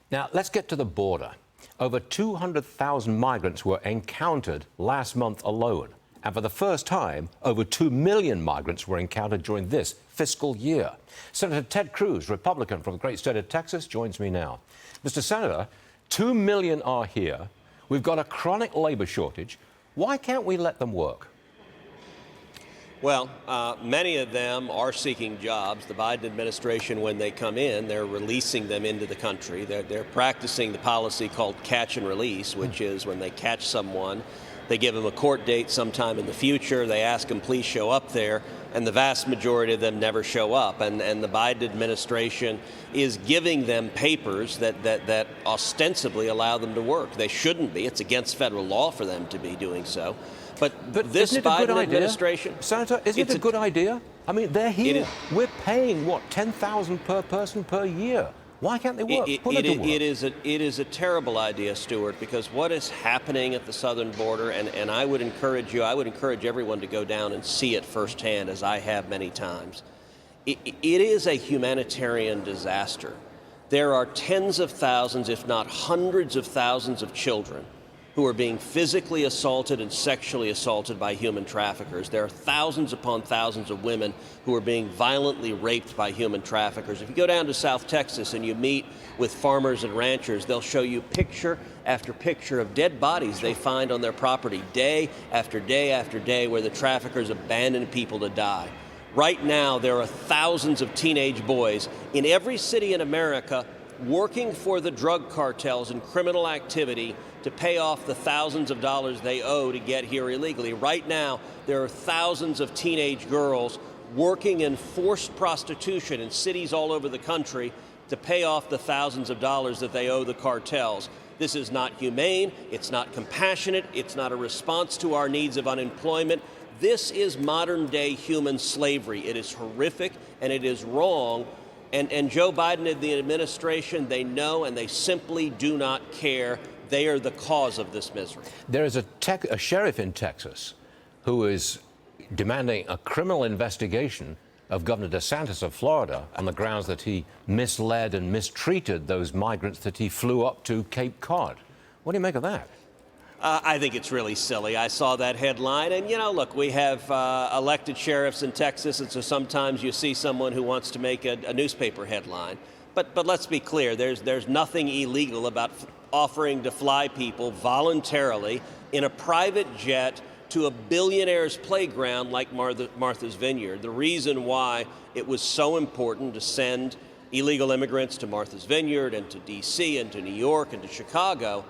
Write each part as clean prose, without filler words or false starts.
Now, let's get to the border. Over 200,000 migrants were encountered last month alone. And for the first time, over 2 million migrants were encountered during this fiscal year. Senator Ted Cruz, Republican from the great state of Texas, joins me now. Mr. Senator, 2 million are here. We've got a chronic labor shortage. Why can't we let them work? Well, many of them are seeking jobs. The Biden administration, when they come in, they're releasing them into the country. They're practicing the policy called catch and release, which is when they catch someone, they give them a court date sometime in the future. They ask them, please show up there. And the vast majority of them never show up. And the Biden administration is giving them papers that ostensibly allow them to work. They shouldn't be. It's against federal law for them to be doing so. But this Biden administration... Senator, isn't it a good idea? I mean, they're here. We're paying, what, $10,000 per person per year. Why can't they work? It is a terrible idea, Stuart, because what is happening at the southern border, and I would encourage everyone to go down and see it firsthand, as I have many times. It is a humanitarian disaster. There are tens of thousands, if not hundreds of thousands of children who are being physically assaulted and sexually assaulted by human traffickers. There are thousands upon thousands of women who are being violently raped by human traffickers. If you go down to South Texas and you meet with farmers and ranchers, they'll show you picture after picture of dead bodies they find on their property day after day after day where the traffickers abandon people to die. Right now, there are thousands of teenage boys in every city in America working for the drug cartels and criminal activity to pay off the thousands of dollars they owe to get here illegally. Right now, there are thousands of teenage girls working in forced prostitution in cities all over the country to pay off the thousands of dollars that they owe the cartels. This is not humane, it's not compassionate, it's not a response to our needs of unemployment. This is modern-day human slavery. It is horrific and it is wrong. And Joe Biden and the administration, they know and they simply do not care. They are the cause of this misery. There is a sheriff in Texas who is demanding a criminal investigation of Governor DeSantis of Florida on the grounds that he misled and mistreated those migrants that he flew up to Cape Cod. What do you make of that? I think it's really silly. I saw that headline, and look, we have elected sheriffs in Texas, and so sometimes you see someone who wants to make a newspaper headline. But let's be clear, there's nothing illegal about offering to fly people voluntarily in a private jet to a billionaire's playground like Martha's Vineyard. The reason why it was so important to send illegal immigrants to Martha's Vineyard and to D.C. and to New York and to Chicago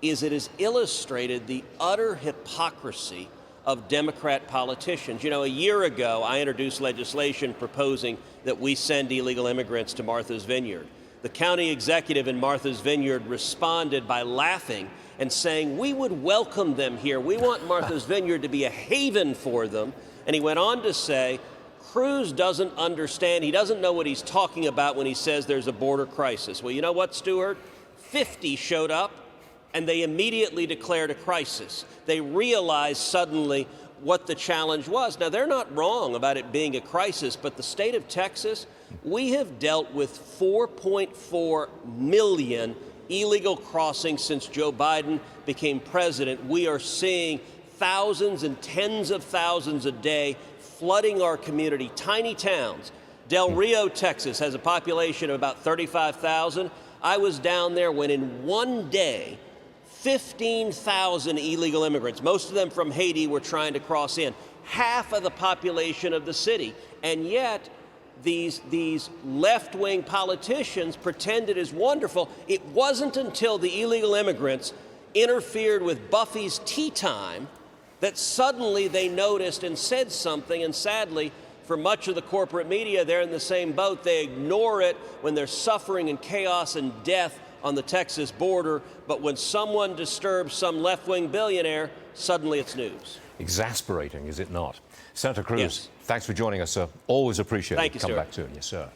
is it has illustrated the utter hypocrisy of Democrat politicians. A year ago, I introduced legislation proposing that we send illegal immigrants to Martha's Vineyard. The county executive in Martha's Vineyard responded by laughing and saying, we would welcome them here. We want Martha's Vineyard to be a haven for them. And he went on to say, Cruz doesn't understand. He doesn't know what he's talking about when he says there's a border crisis. Well, you know what, Stuart? 50 showed up, and they immediately declared a crisis. They realized suddenly what the challenge was. Now, they're not wrong about it being a crisis, but the state of Texas, we have dealt with 4.4 million illegal crossings since Joe Biden became president. We are seeing thousands and tens of thousands a day flooding our community, tiny towns. Del Rio, Texas, has a population of about 35,000. I was down there when in one day, 15,000 illegal immigrants, most of them from Haiti, were trying to cross in. Half of the population of the city. And yet, these left-wing politicians pretend it is wonderful. It wasn't until the illegal immigrants interfered with Buffy's tea time that suddenly they noticed and said something. And sadly, for much of the corporate media, they're in the same boat. They ignore it when there's suffering and chaos and death on the Texas border, but when someone disturbs some left-wing billionaire, suddenly it's news. Exasperating, is it not? Senator Cruz, yes. Thanks for joining us, sir. Always appreciate it. Thank you, Come sir. back soon. Yes, sir.